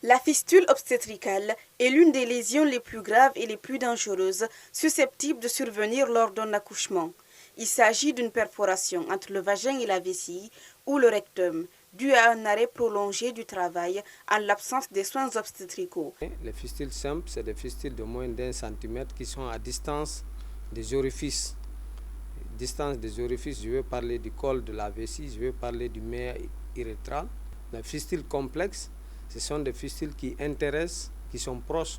La fistule obstétricale est l'une des lésions les plus graves et les plus dangereuses susceptibles de survenir lors d'un accouchement. Il s'agit d'une perforation entre le vagin et la vessie ou le rectum, due à un arrêt prolongé du travail en l'absence des soins obstétricaux. Les fistules simples, c'est des fistules de moins d'1 centimètre qui sont à distance des orifices. Distance des orifices, je vais parler du col de la vessie, je vais parler du méa urétral. Les fistules complexes, ce sont des fistules qui intéressent, qui sont proches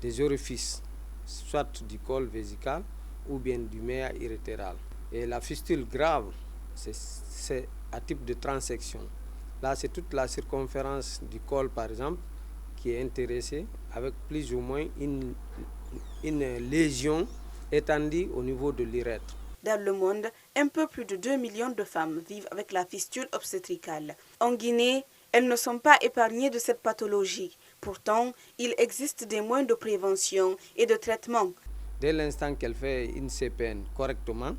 des orifices, soit du col vésical ou bien du méa urétral. Et la fistule grave, c'est à type de transection. Là, c'est toute la circonférence du col, par exemple, qui est intéressée avec plus ou moins une lésion étendue au niveau de l'urètre. Dans le monde, un peu plus de 2 millions de femmes vivent avec la fistule obstétricale. En Guinée, elles ne sont pas épargnées de cette pathologie. Pourtant, il existe des moyens de prévention et de traitement. Dès l'instant qu'elle fait une CPN correctement,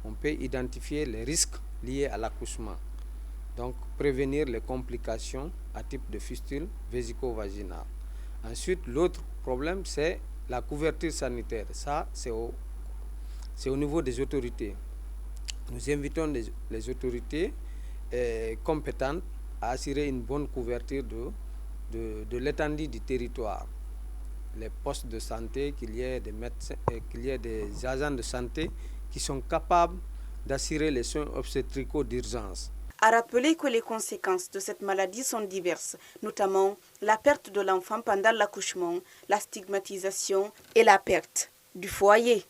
on peut identifier les risques liés à l'accouchement. Donc, prévenir les complications à type de fistule vésico-vaginale. Ensuite, l'autre problème, c'est la couverture sanitaire. Ça, c'est au niveau des autorités. Nous invitons les autorités compétentes à assurer une bonne couverture de l'étendue du territoire. Les postes de santé, qu'il y ait des médecins, qu'il y ait des agents de santé qui sont capables d'assurer les soins obstétricaux d'urgence. À rappeler que les conséquences de cette maladie sont diverses, notamment la perte de l'enfant pendant l'accouchement, la stigmatisation et la perte du foyer.